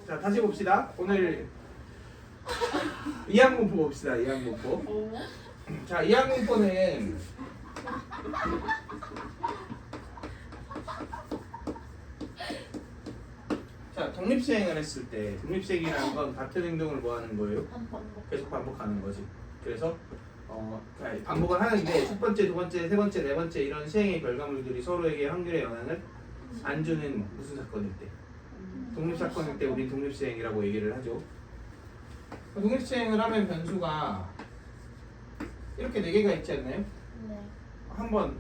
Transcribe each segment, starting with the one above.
자, 다시 봅시다. 오늘 이항분포 봅시다. 이항분포. 자, 이항분포는 자, 독립시행을 했을 때 독립시행이라는 건 같은 행동을 뭐 하는 거예요? 계속 반복하는 거지. 그래서 반복을 하는데 첫 번째, 두 번째, 세 번째, 네 번째 이런 시행의 결과물들이 서로에게 확률의 영향을 안 주는 무슨 사건일 때? 독립사건일 때 우린 독립시행이라고 얘기를 하죠. 독립시행을 하면 변수가 이렇게 4개가 있지 않나요? 네. 한번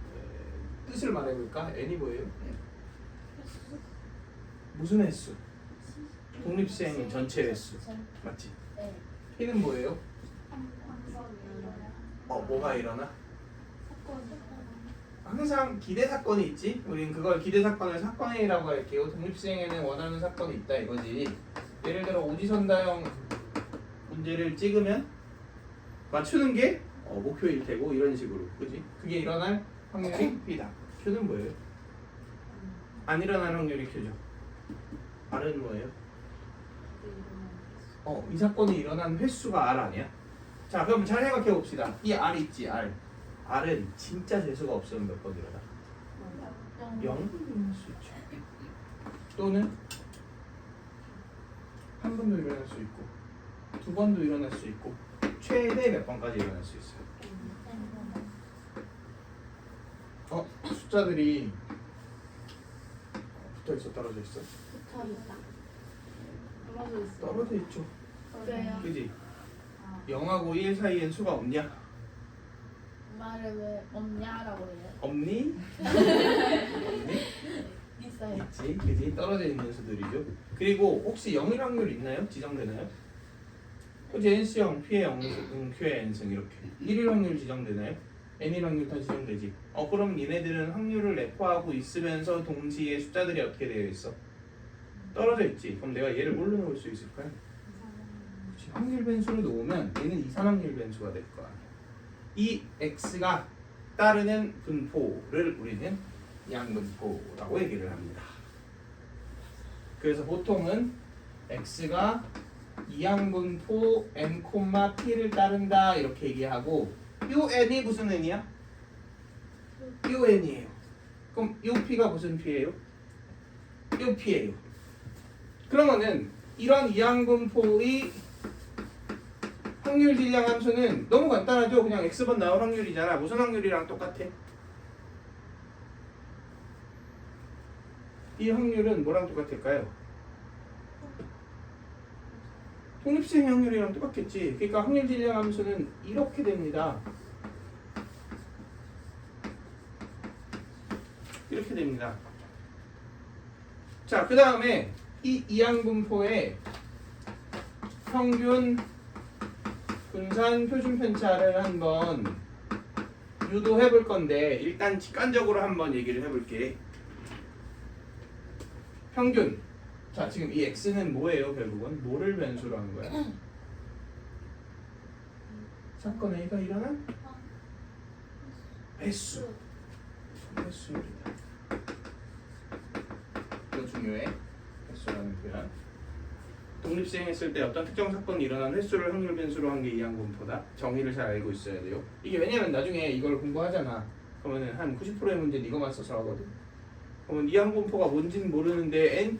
뜻을 말해볼까? n이 뭐예요? 무슨 횟수? 독립시행의 전체 횟수 맞지? 네. p는 뭐예요? 뭐가 일어나? 항상 기대 사건이 있지? 우린 그걸 기대 사건을 사건이라고 할게요. 독립시행에는 원하는 사건이 있다 이거지. 예를 들어 오지선다형 문제를 찍으면 맞추는 게 목표일 테고 이런 식으로, 그지? 그게 일어날 확률이 B다. Q는 뭐예요? 안 일어날 확률이 Q죠. R은 뭐예요? 이 사건이 일어난 횟수가 R 아니야? 자, 그럼 잘 생각해 봅시다. 이 R 있지, R. R은 진짜 재수가 없으면 몇 번 일어나? 0 일어날 수 있죠. 또는 한 번도 일어날 수 있고, 두 번도 일어날 수 있고, 최대 몇 번까지 일어날 수 있어요. 숫자들이 붙어 있어, 떨어져 있어? 떨어져 있죠. 왜요? 그지? 0하고 1 사이엔 수가 없냐? 말을 왜 없냐라고 해요? 없니? 없니? 있어요. 있지, 그지? 떨어져 있는 수들이죠. 그리고 혹시 0일 확률 있나요? 지정되나요? 그지? NC형, P의 0승, Q의 N승 이렇게 1일 확률 지정되나요? N일 확률 다 지정되지. 그럼 얘네들은 확률을 내포하고 있으면서 동시에 숫자들이 어떻게 되어 있어? 떨어져 있지. 그럼 내가 얘를 뭘로 넣을 수 있을까요? 그치? 확률 변수를 놓으면 얘는 이산확률 변수가 될 거야. 이 x가 따르는 분포를 우리는 양분포라고 얘기를 합니다. 그래서 보통은 x가 이양분포 n, p를 따른다 이렇게 얘기하고 요 n이 무슨 n이야? 요 n이에요. 그럼 요 p가 무슨 p예요? 요 p예요. 그러면은 이런 이항분포의 확률 질량 함수는 너무 간단하죠. 그냥 x번 나올 확률이잖아. 무슨 확률이랑 똑같아? 이 확률은 뭐랑 똑같을까요? 독립시행 확률이랑 똑같겠지. 그러니까 확률 질량 함수는 이렇게 됩니다. 이렇게 됩니다. 자, 그 다음에 이 이항분포의 평균 분산 표준 편차를 한번 유도해 볼 건데 일단 직관적으로 한번 얘기를 해볼게. 평균. 자, 지금 이 x는 뭐예요? 결국은 뭐를 변수로 하는 거야? 사건 A가 일어난 횟수. 횟수입니다. 이거 중요해. 횟수라는 표현. 독립시행했을 때 어떤 특정 사건이 일어난 횟수를 확률 변수로 한 게 이항분포다. 정의를 잘 알고 있어야 돼요. 이게 왜냐면 나중에 이걸 공부하잖아. 그러면은 한 90%의 문제는 이거만 써서 하거든. 그러면 이항분포가 뭔지는 모르는데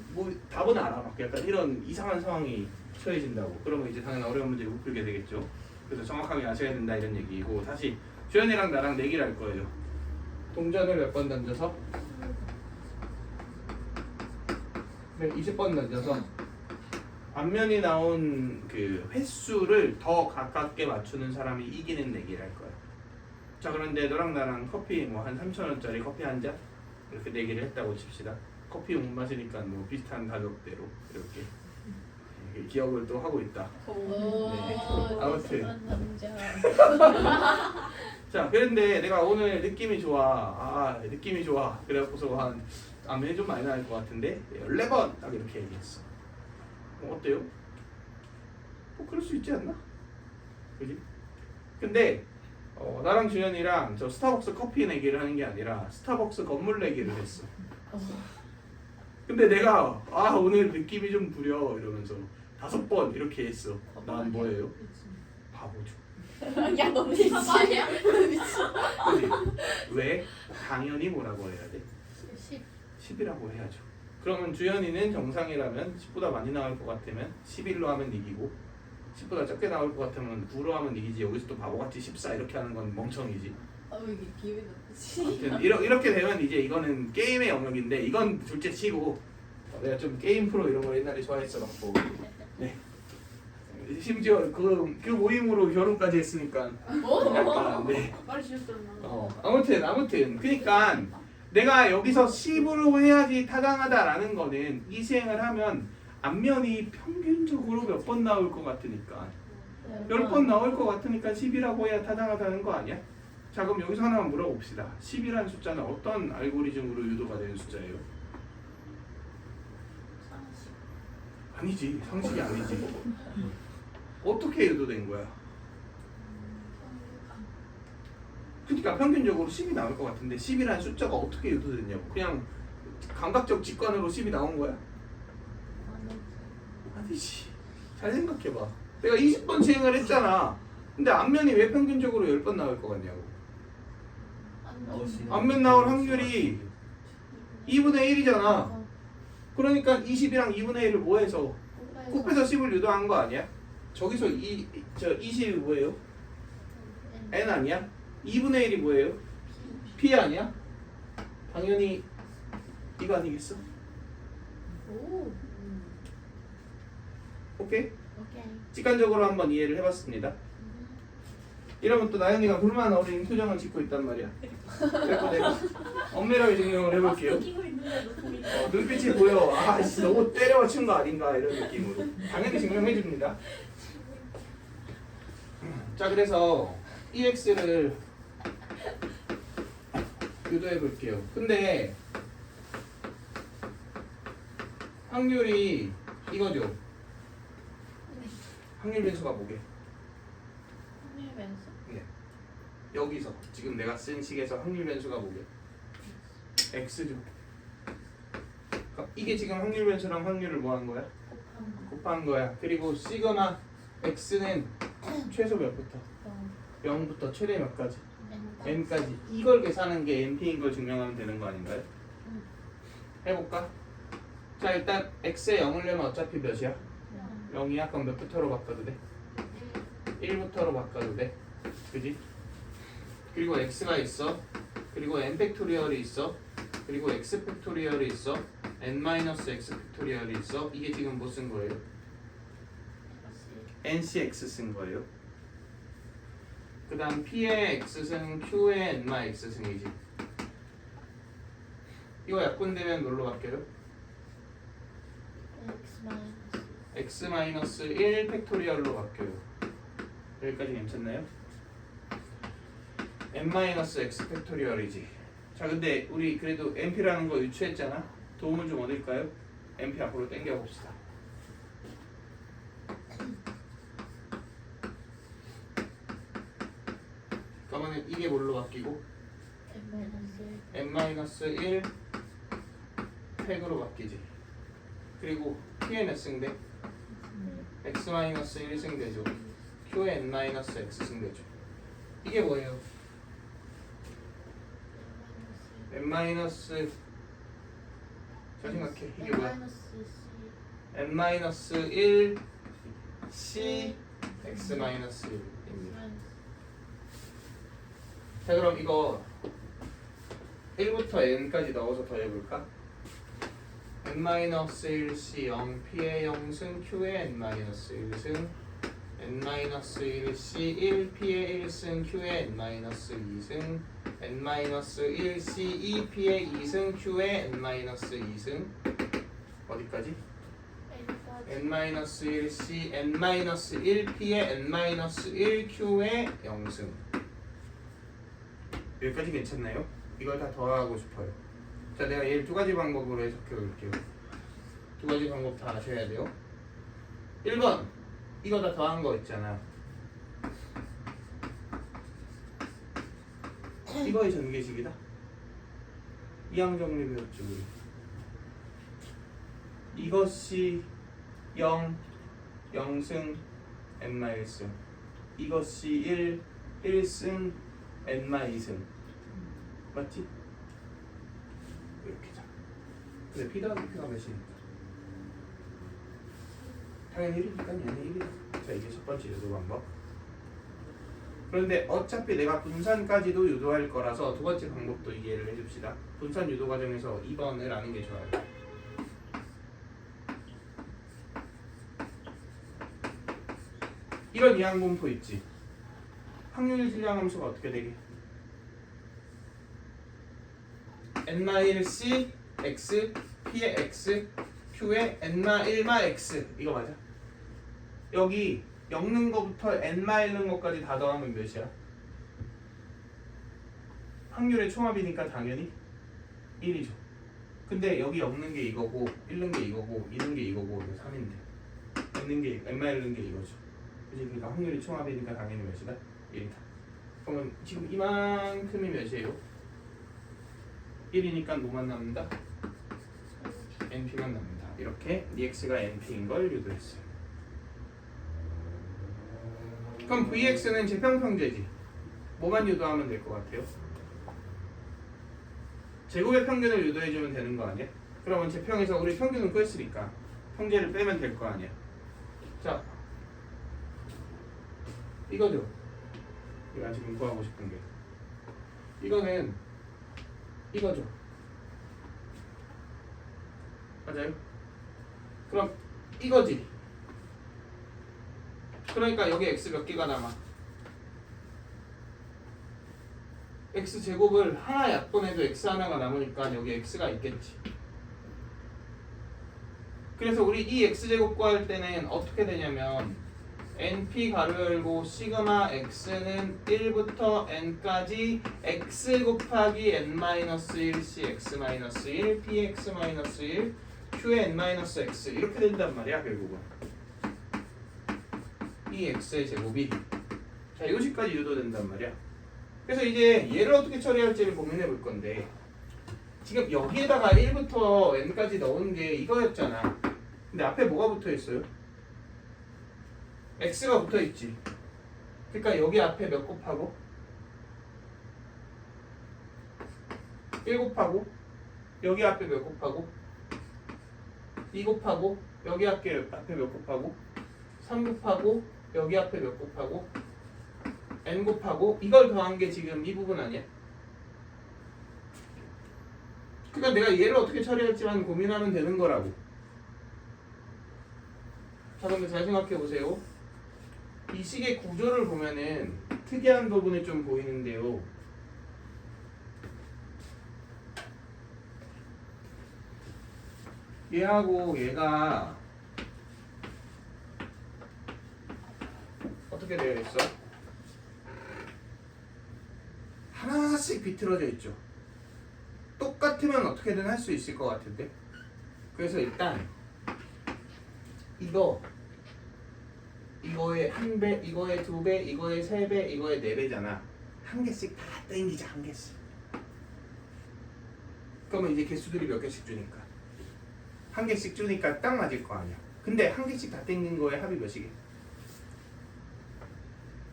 답은 알아. 막 약간 이런 이상한 상황이 처해진다고. 그러면 이제 당연히 어려운 문제를 못 풀게 되겠죠. 그래서 정확하게 아셔야 된다 이런 얘기고, 다시 주연이랑 나랑 내기를 할 거예요. 동전을 몇 번 던져서? 네, 20번 던져서 앞면이 나온 그 횟수를 더 가깝게 맞추는 사람이 이기는 내기를 할 거야. 자, 그런데 너랑 나랑 커피 뭐 한 3,000원짜리 커피 한 잔 이렇게 내기를 했다고 칩시다. 커피 못 마시니까 뭐 비슷한 가격대로 이렇게 기억을 또 하고 있다. 네. 아무튼 자, 그런데 내가 오늘 느낌이 좋아. 느낌이 좋아. 그래갖고서 한 앞면이 좀 많이 나올 것 같은데 14번 딱 이렇게 얘기했어. 어때요? 그럴 수 있지 않나? 그지? 근데 나랑 주연이랑 저 스타벅스 커피 내기를 하는 게 아니라 스타벅스 건물 내기를 했어. 근데 내가 오늘 느낌이 좀 부려 이러면서 5번 이렇게 했어. 난 뭐예요? 바보죠. 야, 너 미친. 그지? 왜? 당연히 뭐라고 해야 돼? 10. 10이라고 해야죠. 그러면 주연이는 정상이라면 10보다 많이 나올 것 같으면 11로 하면 이기고 10보다 적게 나올 것 같으면 9로 하면 이기지. 여기서 또 바보같이 14 이렇게 하는 건 멍청이지. 왜 이게 기분이 나쁘지? 아무튼 이렇게 되면 이제 이거는 게임의 영역인데 이건 둘째 치고 내가 좀 게임 프로 이런 거 옛날에 좋아했어갖고 네. 심지어 그 모임으로 결혼까지 했으니까 약간 네. 빨리 시작했나? 아무튼 그러니까 내가 여기서 10으로 해야지 타당하다라는 거는 이 시행을 하면 앞면이 평균적으로 몇 번 나올 것 같으니까 10번 나올 것 같으니까 10이라고 해야 타당하다는 거 아니야? 자 그럼 여기서 하나만 물어봅시다. 10이라는 숫자는 어떤 알고리즘으로 유도가 되는 숫자예요? 상식. 아니지. 상식이 아니지. 어떻게 유도된 거야? 그러니까 평균적으로 10이 나올 것 같은데 10이라는 숫자가 어떻게 유도됐냐고. 그냥 감각적 직관으로 10이 나온 거야? 아니지. 잘 생각해봐. 내가 20번 시행을 했잖아. 근데 앞면이 왜 평균적으로 10번 나올 것 같냐고. 앞면 나올 확률이 2분의 1이잖아. 그러니까 20이랑 2분의 1을 뭐 해서 곱해서 10을 유도한 거 아니야? 저기서 20이 뭐예요? n 아니야? 2분의 1이 뭐예요? p 아니야? 당연히 이거 아니겠어? 오. 오케이? 오케이. 직관적으로 한번 이해를 해봤습니다. 이러면 또 나연이가 불만 어린 표정을 짓고 있단 말이야. 그래서 내가 엄밀하게 증명을 해볼게요. 눈빛이 보여. 아씨 너무 때려 맞춘 거 아닌가 이런 느낌으로 당연히 증명해 줍니다. 자 그래서 EX를 유도해 볼게요. 근데 확률이 이거죠. 확률 변수가 뭐게? 확률 변수? 여기서 지금 내가 쓴 식에서 확률 변수가 뭐게? X죠. 그러니까 이게 지금 확률 변수랑 확률을 뭐 한 거야? 곱한 거야. 그리고 시그마 X는 최소 몇부터? 0부터 최대 몇까지? n까지. 이걸 계산한 게 np인 걸 증명하면 되는 거 아닌가요? 해볼까? 자 일단 x에 0을 내면 어차피 몇이야? 0이야? 그럼 몇부터로 바꿔도 돼? 1부터로 바꿔도 돼? 그지? 그리고 x가 있어. 그리고 n 팩토리얼이 있어. 그리고 x 팩토리얼이 있어. n-x 팩토리얼이 있어. 이게 지금 뭐 쓴 거예요? ncx 쓴 거예요. 그 다음 p의 x승 q의 n-x승이지. 이거 약분되면 뭘로 바뀌어요? x-1 팩토리얼로 바뀌어요. 여기까지 괜찮나요? n-x 팩토리얼이지. 자 근데 우리 그래도 np라는 거 유추했잖아. 도움을 좀 얻을까요? np 앞으로 당겨 봅시다. 그러면 이게 뭘로 바뀌고? n-1 팩으로 바뀌지. 그리고 q의 몇 승 돼? x-1 승 되죠. q의 n-x 승 되죠. 이게 뭐예요? n- 잘 생각해. 이게 뭐야? n-1 c x-1입니다. 자 그럼 이거 1부터 n까지 넣어서 더해볼까? n-1c 0 p의 0승 q의 n-1승 n-1c 1 p의 1승 q의 n-2승 n-1c 2 p의 2승 q의 n-2승 어디까지? n-1c n-1 p의 n-1 q의 0승 여기까지 괜찮나요? 이걸 다 더하고 싶어요. 자 내가 얘를 두 가지 방법으로 해석해 볼게요. 두 가지 방법 다 아셔야 돼요. 1번 이거 다 더한 거 있잖아. 이거의 전개식이다. 이항 정리 배웠죠 우리. 이것이 0, 0승, n-승. 이것이 1, 1승, n-2승. 맞지? 이렇게 자. 근데 p 더하기 p가 몇이니까? 당연히 1이니까 얘는 1이다. 자, 이게 첫 번째 유도 방법. 그런데 어차피 내가 분산까지도 유도할 거라서 두 번째 방법도 이해를 해줍시다. 분산 유도 과정에서 2번을 아는 게 좋아요. 이런 이항분포 있지. 확률 질량 함수가 어떻게 되게? n-c x p의 x q의 n-1마 x 이거 맞아? 여기 엮는 거부터 n-는 것까지 다 더하면 몇이야? 확률의 총합이니까 당연히 1이죠. 근데 여기 엮는 게 이거고 1는 게 이거고 2는 게 이거고 이거 3인데 n-는 게 n-는 게 이거죠. 그치? 그러니까 확률이 총합이니까 당연히 몇이다? 1이다. 그러면 지금 이만큼이 몇이에요? 1이니까 뭐만 남는다? np만 남는다. 이렇게 dx가 np인 걸 유도했어요. 그럼 vx는 제평평제지. 뭐만 유도하면 될 것 같아요? 제곱의 평균을 유도해주면 되는 거 아니야? 그러면 제평에서 우리 평균은 구했으니까 평제를 빼면 될 거 아니야? 자, 이거죠. 우리가 지금 구하고 싶은 게 이거는 이거죠. 맞아요? 그럼 이거지. 그러니까 여기 x 몇 개가 남아? x 제곱을 하나 약분해도 x 하나가 남으니까 여기 x가 있겠지. 그래서 우리 이 x 제곱 구할 때는 어떻게 되냐면 np 가로 열고 시그마 x는 1부터 n까지 x 곱하기 n-1 c x-1 px-1 q의 n-x 이렇게 된단 말이야 결국은. 이 x의 제곱이 자 요지까지 유도된단 말이야. 그래서 이제 얘를 어떻게 처리할지를 고민해 볼 건데 지금 여기에다가 1부터 n까지 넣은 게 이거였잖아. 근데 앞에 뭐가 붙어 있어요? x가 붙어 있지. 그러니까 여기 앞에 몇 곱하고? 1 곱하고 여기 앞에 몇 곱하고? 2 곱하고 여기 앞에 몇 곱하고? 3 곱하고 여기 앞에 몇 곱하고? n 곱하고 이걸 더한 게 지금 이 부분 아니야? 그러니까 내가 얘를 어떻게 처리할지만 고민하면 되는 거라고. 자, 근데 잘 생각해 보세요. 이 식의 구조를 보면은 특이한 부분이 좀 보이는데요. 얘하고 얘가 어떻게 되어 있어? 하나씩 비틀어져 있죠. 똑같으면 어떻게든 할 수 있을 것 같은데. 그래서 일단 이거의 1배, 이거의 2배, 이거의 3배, 이거의 4배잖아. 한 개씩 다 땡기자, 한 개씩. 그러면 이제 개수들이 몇 개씩 주니까 한 개씩 주니까 딱 맞을 거 아니야. 근데 한 개씩 다 땡긴 거에 합이 몇이게?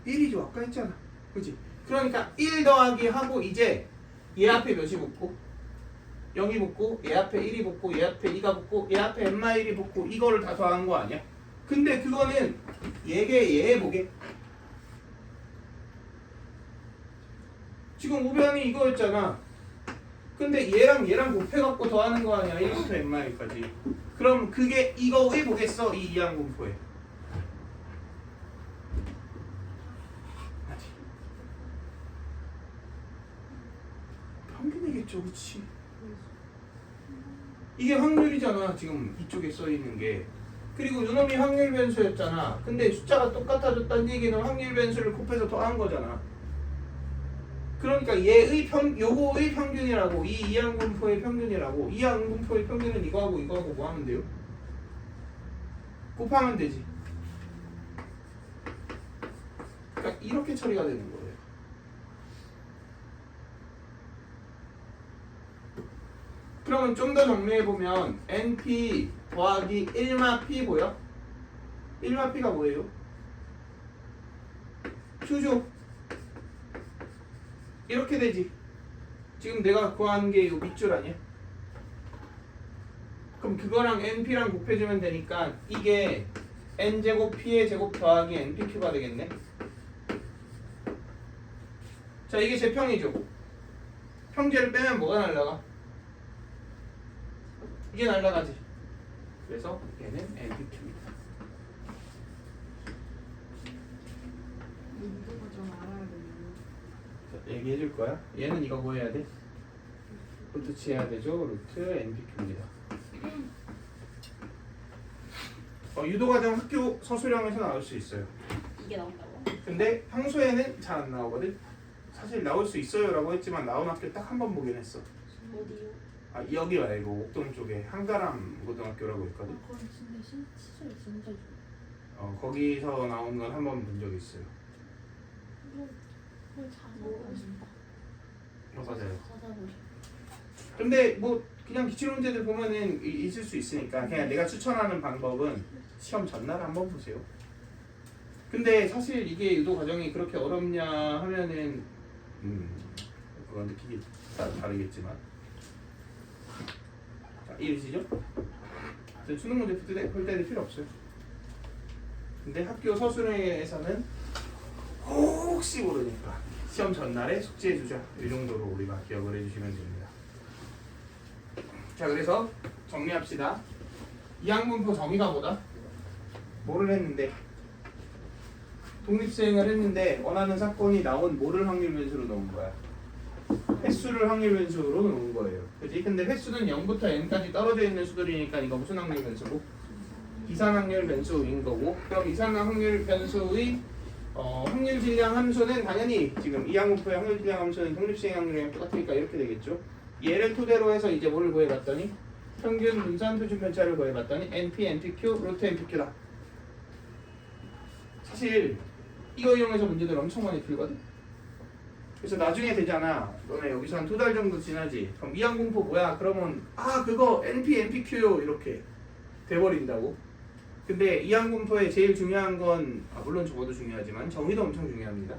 1이죠. 아까 했잖아. 그치? 그러니까 1 더하기 하고 이제 얘 앞에 몇이 붙고 0이 붙고 얘 앞에 1이 붙고 얘 앞에 2가 붙고 얘 앞에 n-1이 붙고 이거를 다 더한 거 아니야? 근데 그거는 얘 보게. 지금 우변이 이거였잖아. 근데 얘랑 곱해갖고 더하는 거 아니야? 1부터 n-1까지. 그럼 그게 이거 왜 보겠어? 이 이항분포에. 맞지? 평균이겠죠, 그치? 이게 확률이잖아. 지금 이쪽에 써있는 게. 그리고 요놈이 확률 변수였잖아. 근데 숫자가 똑같아졌다는 얘기는 확률 변수를 곱해서 더한 거잖아. 그러니까 요거의 평균이라고. 이 이항분포의 평균이라고. 이 이항분포의 평균은 이거하고 이거하고 뭐 하면 돼요? 곱하면 되지. 그러니까 이렇게 처리가 되는 거예요. 그러면 좀 더 정리해보면 NP 더하기 1마 P 보여? 1마 P가 뭐예요? Q죠. 이렇게 되지. 지금 내가 구한 게 이 밑줄 아니야? 그럼 그거랑 NP랑 곱해주면 되니까 이게 N제곱 P의 제곱 더하기 NPQ가 되겠네. 자, 이게 제 평이죠. 평제를 빼면 뭐가 날라가? 이게 날라가지. 그래서 얘는 NPQ입니다. 이거가 좀 알아야 돼요. 얘기해 줄 거야. 얘는 이거 뭐 해야 돼? 루트 치해야 되죠. 루트 NPQ입니다. 유도과정 학교 서술형에서 나올 수 있어요. 이게 나온다고? 근데 평소에는 잘 안 나오거든. 사실 나올 수 있어요라고 했지만 나온 학교 딱 한 번 보긴 했어. 어디요? 아, 여기 말고 옥동 쪽에 한가람 고등학교라고 있거든. 그건 진짜 시절 진짜 좋아. 거기서 나온 건 한 번 본 적 있어요. 그걸 찾아보고 싶다. 맞아요. 찾아보고 싶다. 근데 뭐 그냥 기출 문제들 보면은 있을 수 있으니까 그냥 내가 추천하는 방법은 시험 전날 한번 보세요. 근데 사실 이게 유도 과정이 그렇게 어렵냐 하면은 그건 느끼기 다르겠지만. 자, 이해되시죠? 수능 문제 풀 때는 필요 없어요. 근데 학교 서술형에서는 혹시 모르니까 시험 전날에 숙제해주자, 이 정도로 우리가 기억을 해주시면 됩니다. 자, 그래서 정리합시다. 이항분포 정의가 뭐다? 뭐를 했는데? 독립수행을 했는데 원하는 사건이 나온 뭐를 확률 변수로 넣은 거야? 횟수를 확률 변수로 넣은 거예요. 그치? 근데 횟수는 0부터 n까지 떨어져 있는 수들이니까 이거 무슨 확률 변수고? 이산 확률 변수인 거고, 그럼 이산 확률 변수의 확률 질량 함수는 당연히 지금 이항분포의 확률 질량 함수는 독립수행 확률이랑 똑같으니까 이렇게 되겠죠. 얘를 토대로 해서 이제 뭐를 구해봤더니 평균 분산 표준 편차를 구해봤더니 NP, NPQ, 루트 NPQ다. 사실 이거 이용해서 문제들 엄청 많이 풀거든. 그래서 나중에 되잖아. 너네 여기서 한 2달 정도 지나지. 그럼 이항분포 뭐야? 그러면 그거 NP, NPQ요 이렇게 돼버린다고. 근데 이항분포의 제일 중요한 건 물론 저거도 중요하지만 정의도 엄청 중요합니다.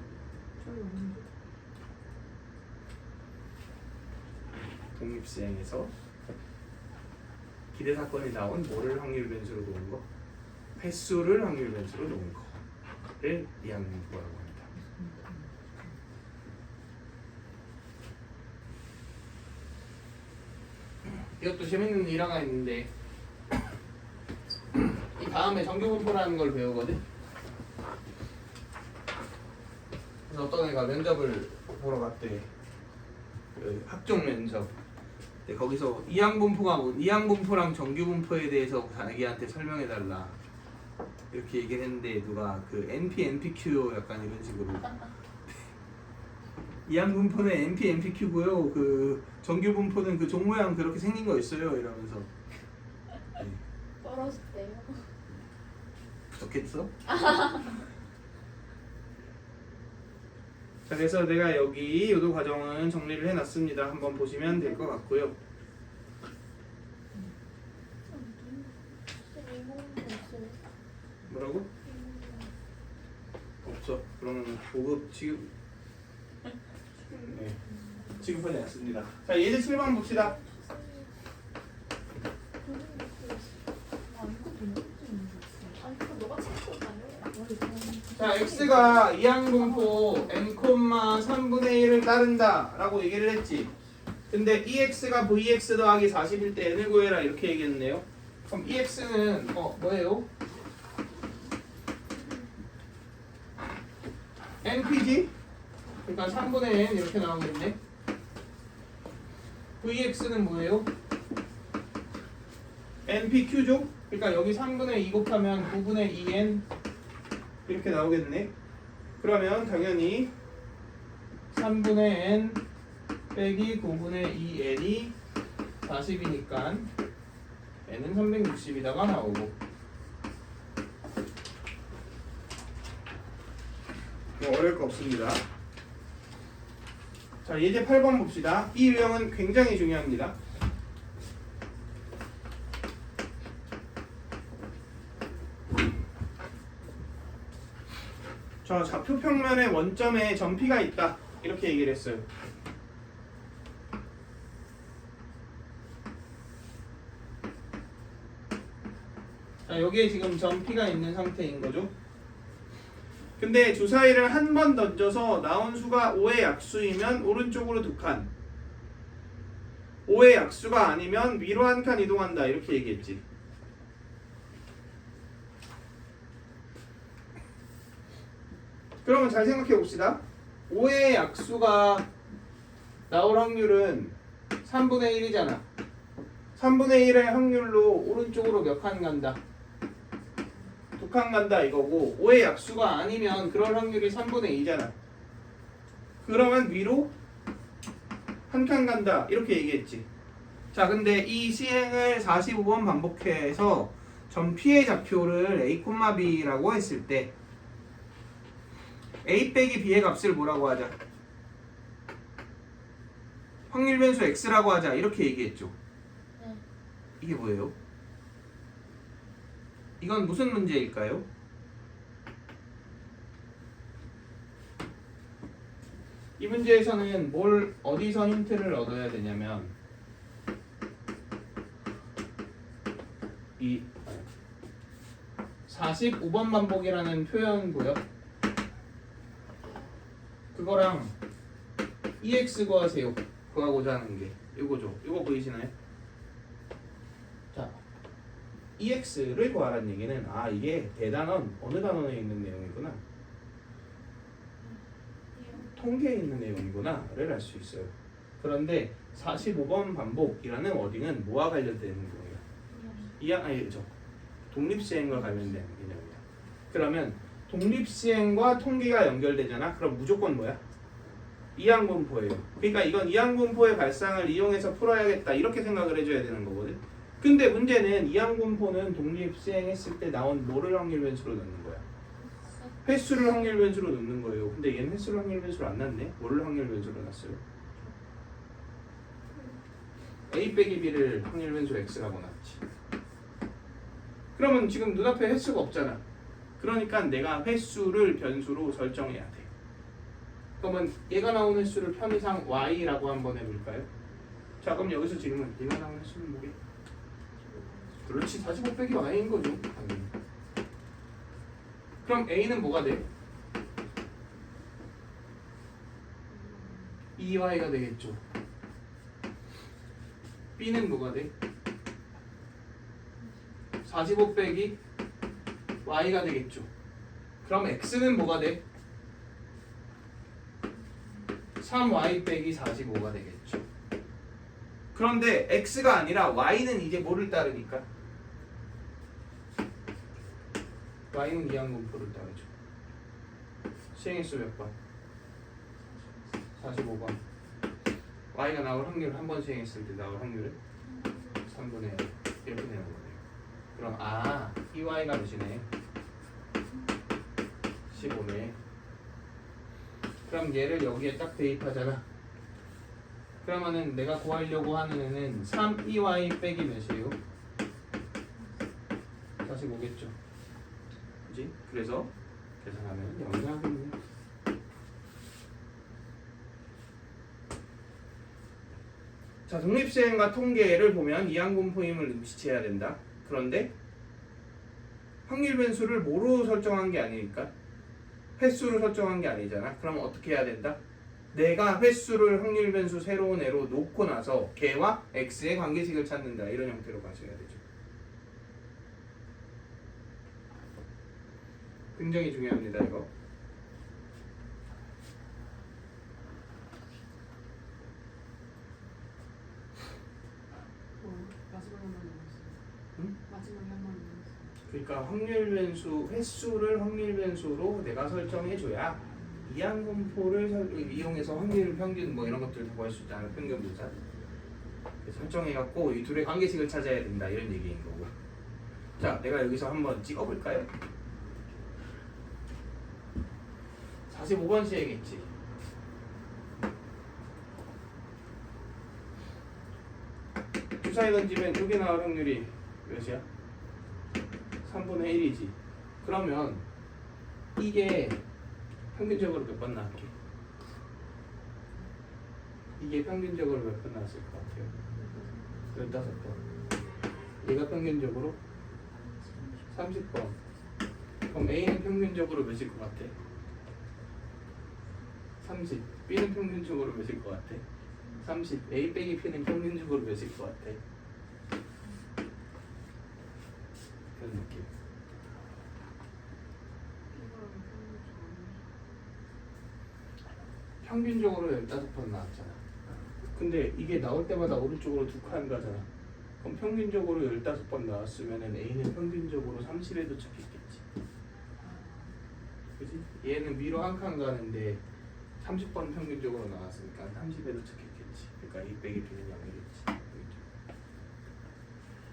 독립수행에서 기대 사건이 나온 뭐를 확률 변수로 놓은 거? 횟수를 확률 변수로 놓은 거를 이항분포라고 합니다. 이것도 재밌는 일화가 있는데 이 다음에 정규분포라는 걸 배우거든. 그래서 어떤 애가 면접을 보러 갔대. 그 학종 면접. 근데 거기서 이항분포랑 정규분포에 대해서 자기한테 설명해달라 이렇게 얘기를 했는데 누가 그 NP, NPQ 약간 이런 식으로 이항분포는 NP, NPQ고요. 그 정규분포는 그 종 모양 그렇게 생긴 거 있어요. 이러면서 네. 떨어질 때요? 부족했어? 자, 그래서 내가 여기 요도 과정은 정리를 해놨습니다. 한번 보시면 될 것 같고요. 뭐라고? 없어. 그러면 고급 취급 네, 취급하지 않습니다. 자, 예제 7번 봅시다. 자, x가 이항분포 n, 3분의 1을 따른다 라고 얘기를 했지. 근데 EX가 VX 더하기 40일 때 n을 구해라 이렇게 얘기했네요. 그럼 EX는 뭐예요? NP지? 그러니까 3분의 n 이렇게 나오겠네. VX는 뭐예요? NPQ죠? 그러니까 여기 3분의 2 곱하면 9분의 2n 이렇게 나오겠네. 그러면 당연히 3분의 n 빼기 9분의 2n이 40이니까 n은 360이다가 나오고. 뭐 어려울 거 없습니다. 자, 예제 8번 봅시다. 이 유형은 굉장히 중요합니다. 저 좌표 평면의 원점에 점P가 있다 이렇게 얘기를 했어요. 자, 여기에 지금 점P가 있는 상태인 거죠. 근데 주사위를 한 번 던져서 나온 수가 5의 약수이면 오른쪽으로 2칸, 5의 약수가 아니면 위로 한 칸 이동한다 이렇게 얘기했지. 그러면 잘 생각해 봅시다. 5의 약수가 나올 확률은 3분의 1이잖아. 3분의 1의 확률로 오른쪽으로 몇 칸 간다? 2칸 간다 이거고, 5의 약수가 아니면 그럴 확률이 3분의 2잖아. 그러면 위로 한 칸 간다 이렇게 얘기했지. 자, 근데 이 시행을 45번 반복해서 점 P의 좌표를 A, B라고 했을 때 A 빼기 B의 값을 뭐라고 하자? 확률 변수 X라고 하자 이렇게 얘기했죠. 네. 이게 뭐예요? 이건 무슨 문제일까요? 이 문제에서는 뭘 어디서 힌트를 얻어야 되냐면 이 45번 반복이라는 표현 보여? 그거랑 EX 구하세요. 구하고자 하는 게 이거죠. 이거 보이시나요? 자, EX를 구하라는 얘기는 이게 대단원 어느 단원에 있는 내용이구나, 통계에 있는 내용이구나를 알 수 있어요. 그런데 45번 반복이라는 워딩은 뭐와 관련되는 거예요? 아니죠. 독립시행과 관련되는 개념이야. 그러면 독립시행과 통계가 연결되잖아. 그럼 무조건 뭐야? 이항분포예요. 그러니까 이건 이항분포의 발상을 이용해서 풀어야겠다 이렇게 생각을 해줘야 되는 거거든. 근데 문제는 이항분포는 독립시행했을 때 나온 뭐를 확률 변수로 넣는 거야? 횟수를 확률 변수로 넣는 거예요. 근데 얘는 횟수를 확률 변수로 안 넣네. 뭐를 확률 변수로 넣었어요? A 빼기 B를 확률 변수 X라고 놨지. 그러면 지금 눈앞에 횟수가 없잖아. 그러니까 내가 횟수를 변수로 설정해야 돼. 그러면 얘가 나온 횟수를 편의상 Y라고 한번 해볼까요? 자, 그럼 여기서 질문. 얘가 나온 횟수는 뭐게? 그렇지, 45 빼기 Y인 거죠. 당연히. 그럼 A는 뭐가 돼? 2Y가 되겠죠. B는 뭐가 돼? 45 빼기 Y가 되겠죠. 그럼 X는 뭐가 돼? 3Y 빼기 45가 되겠죠. 그런데 X가 아니라 Y는 이제 뭐를 따르니까? Y는 이항분포를 따르죠. 시행일수 몇 번? 45번. Y가 나올 확률 한 번 시행했을 때 나올 확률은 3분의 1 이렇게 되는 거예요. 그럼 이 Y가 몇이네? 15네. 그럼 얘를 여기에 딱 대입하잖아. 그러면은 내가 구하려고 하는 애는 3EY 빼기 몇이에요? 45겠죠. 그지? 그래서 계산하면 0이 나겠네. 자, 독립시행과 통계를 보면 이항분포임을 눈치채야 된다. 그런데 확률 변수를 뭐로 설정한 게 아니니까 횟수로 설정한 게 아니잖아. 그럼 어떻게 해야 된다? 내가 횟수를 확률 변수 새로운 애로 놓고 나서 걔와 x의 관계식을 찾는다. 이런 형태로 가셔야 되죠. 굉장히 중요합니다, 이거. 마지막에 한번 남았어요. 응? 마지막에 한번 남았어요. 그러니까 확률 변수 횟수를 확률 변수로 내가 설정해 줘야 이항분포를 이용해서 확률 평균 뭐 이런 것들 다 구할 수 있잖아. 평균 분산 설정해 갖고 이 둘의 관계식을 찾아야 된다 이런 얘기인 거고. 자, 내가 여기서 한번 찍어 볼까요? 45번 시행했지. 주사위 던지면 여기 나올 확률이 몇이야? 3분의 1이지. 그러면 이게 평균적으로 몇 번 나왔게? 이게 평균적으로 몇 번 나왔을 것 같아요? 15번. 얘가 평균적으로 30번. 그럼 A는 평균적으로 몇일 것 같아? 30. B는 평균적으로 몇일 것 같아? 30. A 빼기 B는 평균적으로 몇일 것 같아? 그런 느낌. 평균적으로 15번 나왔잖아. 근데 이게 나올 때마다 오른쪽으로 2칸 가잖아. 그럼 평균적으로 15번 나왔으면 A는 평균적으로 30에 도착했겠지. 그지? 얘는 위로 한 칸 가는데 30번 평균적으로 나왔으니까 30에 도착했겠지. 그러니까 A 빼기 B는 0이겠지.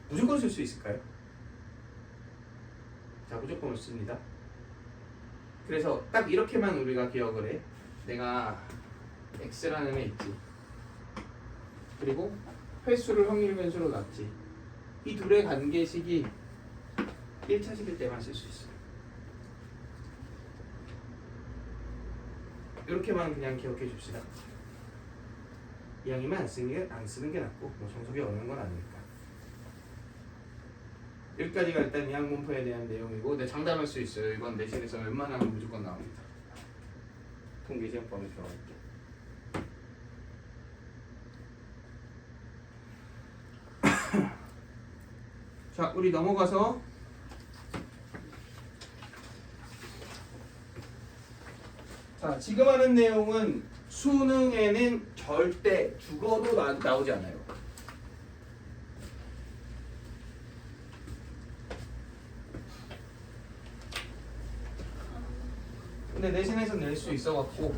무조건 쓸 수 있을까요? 자, 무조건 없습니다. 그래서 딱 이렇게만 우리가 기억을 해. 내가 x라는 애 있지. 그리고 횟수를 확률 변수로 놨지. 이 둘의 관계식이 1차식일 때만 쓸 수 있어요. 이렇게만 그냥 기억해 줍시다. 이왕이면 안 쓰는 게 낫고 뭐 정석이 어려운 건 아니니까. 여기까지가 일단 이항분포에 대한 내용이고, 내 장담할 수 있어요. 이번 내신에서 웬만하면 무조건 나옵니다. 통계시험법에 들어갈 때. 자, 우리 넘어가서 자, 지금 하는 내용은 수능에는 절대 죽어도 나오지 않아요. 근데 내신에서 낼 수 있어갖고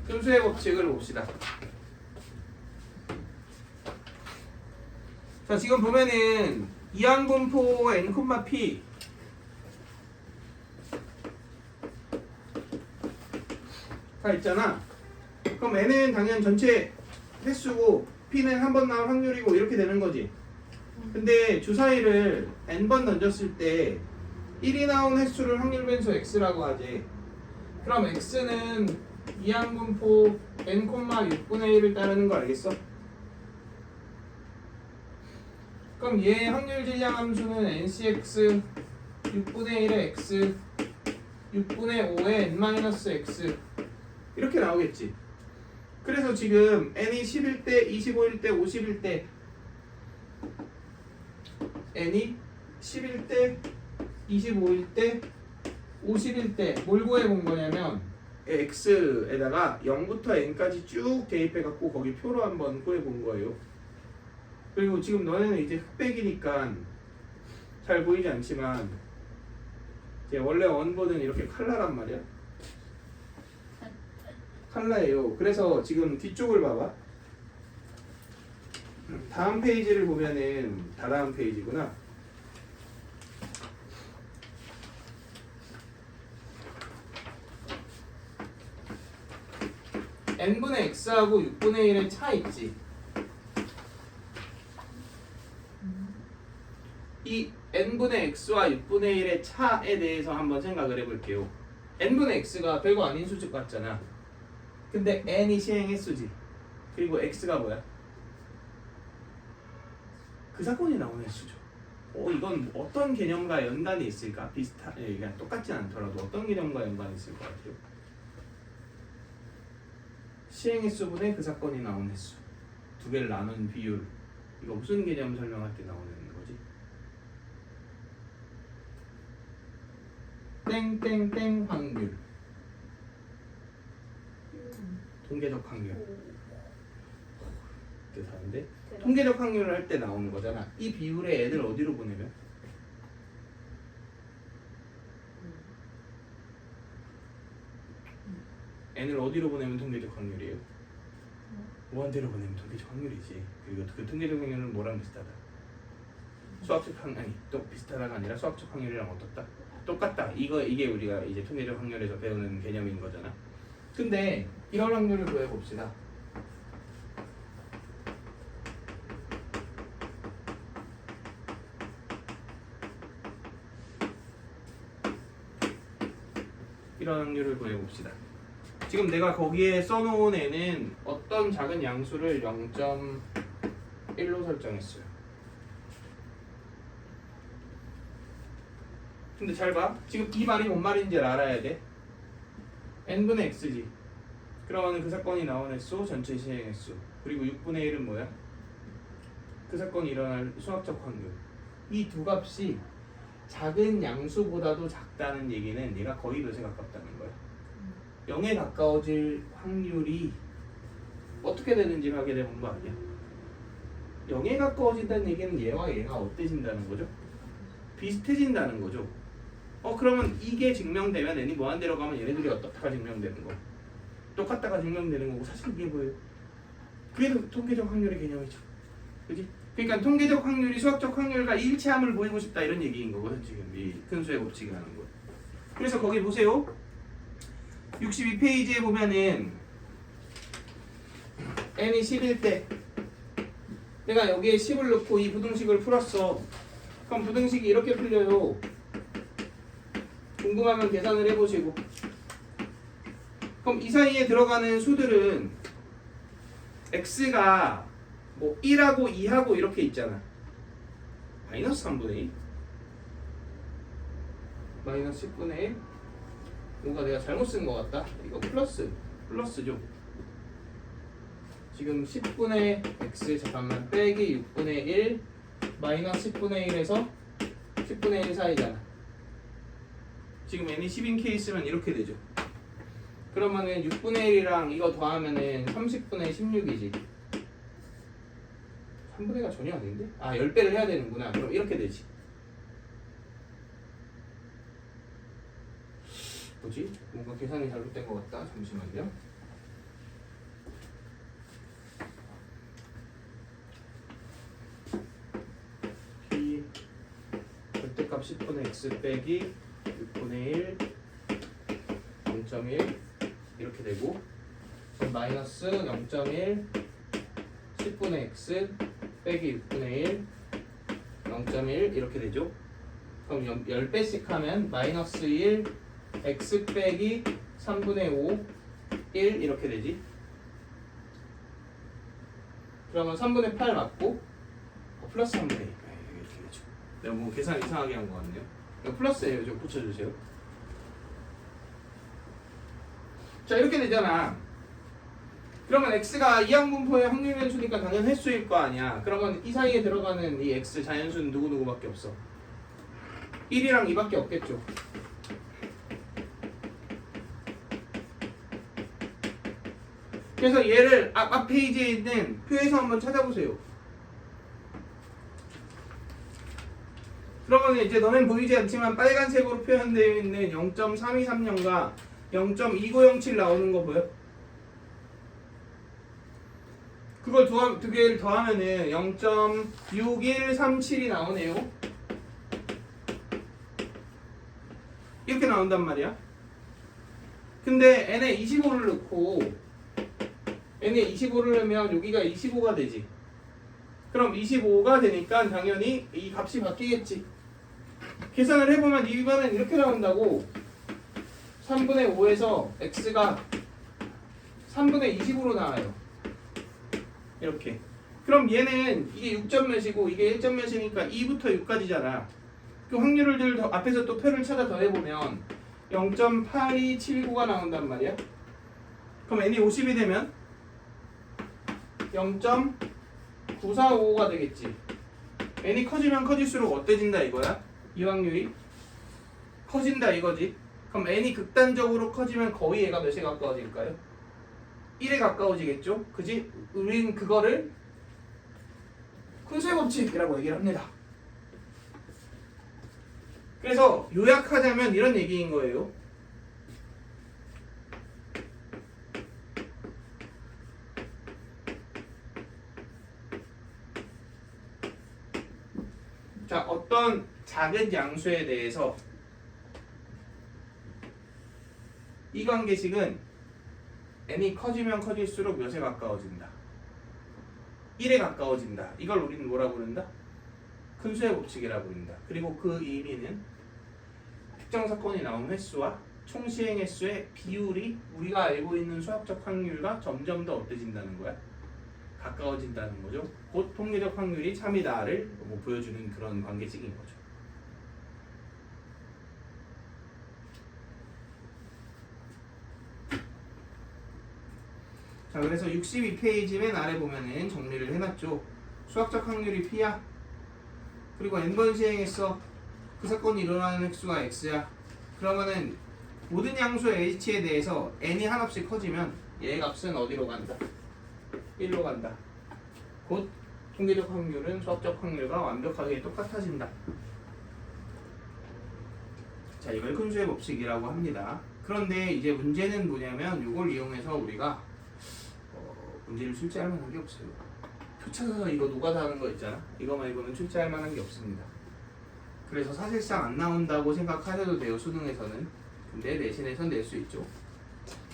순수의 법칙을 봅시다. 자, 지금 보면은 이항분포 n, p 가 있잖아. 그럼 n은 당연 전체 횟수고 p는 한 번 나올 확률이고 이렇게 되는 거지. 근데 주사위를 n번 던졌을 때 1이 나온 횟수를 확률 변수 x라고 하지. 그럼 x는 이항분포 n, 6분의 1을 따르는 거 알겠어? 그럼 얘 확률 질량 함수는 ncx 6분의 1의 x 6분의 5의 n-x 이렇게 나오겠지. 그래서 지금 n이 10일 때, 25일 때, 50일 때 n이 10일 때, 25일 때, 50일 때 뭘 구해본 거냐면 x에다가 0부터 n까지 쭉 대입해갖고 거기 표로 한번 구해본 거예요. 그리고 지금 너네는 이제 흑백이니까 잘 보이지 않지만 이제 원래 원본은 이렇게 칼라란 말이야. 칼라예요. 그래서 지금 뒤쪽을 봐봐. 다음 페이지를 보면은 다다음 페이지구나. n분의 x하고 6분의 1의 차 있지. 이 n분의 x와 6분의 1의 차에 대해서 한번 생각을 해볼게요. n분의 x가 별거 아닌 수직 같잖아. 근데 n이 시행 횟수지. 그리고 x가 뭐야? 그 사건이 나오는 횟수죠. 이건 어떤 개념과 연관이 있을까? 그러니까 똑같진 않더라도 어떤 개념과 연관이 있을 것 같아요? 시행 횟수분의 그 사건이 나온 횟수. 두 개를 나눈 비율. 이거 무슨 개념 설명할 때 나오는 거지? 땡땡땡 확률. 통계적 확률. 뜻하는데? 통계적 확률을 할 때 나오는 거잖아. 이 비율의 애들 어디로 보내면? n을 어디로 보내면 통계적 확률이에요? 무한대로 보내면 통계적 확률이지. 그리고 그 통계적 확률은 뭐랑 비슷하다? 수학적 확률, 아니 또 비슷하다가 아니라 수학적 확률이랑 어떻다? 똑같다. 이게 우리가 이제 통계적 확률에서 배우는 개념인 거잖아. 근데 이런 확률을 구해봅시다. 이런 확률을 구해봅시다. 지금 내가 거기에 써놓은 애는 어떤 작은 양수를 0.1로 설정했어요. 근데 잘 봐. 지금 이 말이 뭔 말인지 알아야 돼. n분의 x지. 그러면 그 사건이 나온 횟수 전체 시행 횟수. 그리고 6분의 1은 뭐야? 그 사건이 일어날 수학적 확률. 이 두 값이 작은 양수보다도 작다는 얘기는 얘가 거의 몇에 가깝다는 거야. 0에 가까워질 확률이 어떻게 되는지를 하게 되면 거 아니야. 0에 가까워진다는 얘기는 얘와 얘가 어때진다는 거죠? 비슷해진다는 거죠. 그러면 이게 증명되면 n이 무한대로 가면 얘네들이 어떻다가 증명되는 거. 똑같다가 증명되는 거고 사실 이게 뭐예요? 그게 통계적 확률의 개념이죠. 그지? 그러니까 통계적 확률이 수학적 확률과 일치함을 보이고 싶다 이런 얘기인 거거든 지금 이 큰 수의 법칙이 하는 거. 그래서 거기 보세요. 62페이지에 보면은 n이 10일 때 내가 여기에 10을 넣고 이 부등식을 풀었어. 그럼 부등식이 이렇게 풀려요. 궁금하면 계산을 해보시고. 그럼 이 사이에 들어가는 수들은 x가 뭐 1하고 2하고 이렇게 있잖아. 마이너스 3분의 1 마이너스 10분의 1 뭔가 내가 잘못 쓴 것 같다. 이거 플러스죠. 지금 10분의 x 잠깐만 빼기 6분의 1 마이너스 10분의 1에서 10분의 1 사이잖아. 지금 n이 10인 케이스면 이렇게 되죠. 그러면은 6분의 1이랑 이거 더하면은 30분의 16이지. 3분의가 전혀 아닌데? 10배를 해야 되는구나. 그럼 이렇게 되지. 뭐지? 뭔가 계산이 잘못된 것 같다. 잠시만요. P 절대값 10분의 x 빼기 6분의 1 0.1 이렇게 되고 그럼 마이너스 0.1 10분의 x 빼기 6분의 1 0.1 이렇게 되죠. 그럼 10배씩 하면 마이너스 1 x 빼기 3분의 5 1 이렇게 되지. 그러면 3분의 8 맞고 플러스 3분의 1 이렇게 되죠. 내가 뭐 계산 이상하게 한 것 같네요. 이거 플러스예요. 좀 붙여주세요. 자 이렇게 되잖아. 그러면 x가 이항분포의 확률 변수니까 당연 횟수일 거 아니야. 그러면 이 사이에 들어가는 이 x 자연수는 누구누구밖에 없어. 1이랑 2밖에 없겠죠. 그래서 얘를 앞 페이지에 있는 표에서 한번 찾아보세요. 그러면 이제 너넨 보이지 않지만 빨간색으로 표현되어 있는 0.3230과 0.2907 나오는 거 보여? 그걸 두 개를 더하면은 0.6137이 나오네요. 이렇게 나온단 말이야. 근데 n에 25를 넣고 n에 25를 넣으면 여기가 25가 되지. 그럼 25가 되니까 당연히 이 값이 바뀌겠지. 계산을 해보면 이번엔 이렇게 나온다고. 3분의 5에서 x가 3분의 20으로 나와요. 이렇게. 그럼 얘는 이게 6점 몇이고 이게 1점 몇이니까 2부터 6까지잖아. 그 확률을 앞에서 또 표를 찾아 더해보면 0.8279가 나온단 말이야. 그럼 n이 50이 되면 0.9455가 되겠지. n이 커지면 커질수록 어때진다 이거야? 이 확률이 커진다 이거지. 그럼 n이 극단적으로 커지면 거의 얘가 몇에 가까워질까요? 1에 가까워지겠죠? 그지? 우린 그거를 큰수의 법칙이라고 얘기를 합니다. 그래서 요약하자면 이런 얘기인 거예요. 자, 어떤 작은 양수에 대해서 이 관계식은 n이 커지면 커질수록 몇에 가까워진다. 1에 가까워진다. 이걸 우리는 뭐라 부른다? 큰수의 법칙이라 부른다. 그리고 그 의미는 특정 사건이 나온 횟수와 총 시행 횟수의 비율이 우리가 알고 있는 수학적 확률과 점점 더 어때진다는 거야? 가까워진다는 거죠. 곧 통계적 확률이 참이다를 뭐 보여주는 그런 관계식인 거죠. 자, 그래서 62페이지 맨 아래 보면은 정리를 해놨죠. 수학적 확률이 P야. 그리고 n번 시행했어. 그 사건이 일어나는 횟수가 X야. 그러면은 모든 양수 H에 대해서 n이 한없이 커지면 얘 값은 어디로 간다? 1로 간다. 곧 통계적 확률은 수학적 확률과 완벽하게 똑같아진다. 자, 이걸 큰 수의 법칙이라고 합니다. 그런데 이제 문제는 뭐냐면 이걸 이용해서 우리가 문제를 출제할 만한 게 없어요. 표 찾아서 이거 노가다 하는 거 있잖아. 이거 말고는 출제할 만한 게 없습니다. 그래서 사실상 안 나온다고 생각하셔도 돼요, 수능에서는. 근데 내신에선 낼 수 있죠.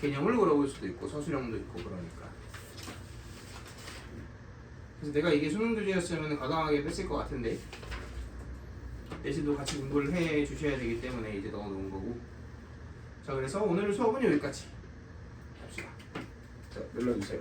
개념을 물어볼 수도 있고 서술형도 있고 그러니까. 그래서 내가 이게 수능 교재였으면 과감하게 뺐을 것 같은데 내신도 같이 공부를 해 주셔야 되기 때문에 이제 넣어놓은 거고. 자, 그래서 오늘 수업은 여기까지 합시다. 자, 눌러주세요.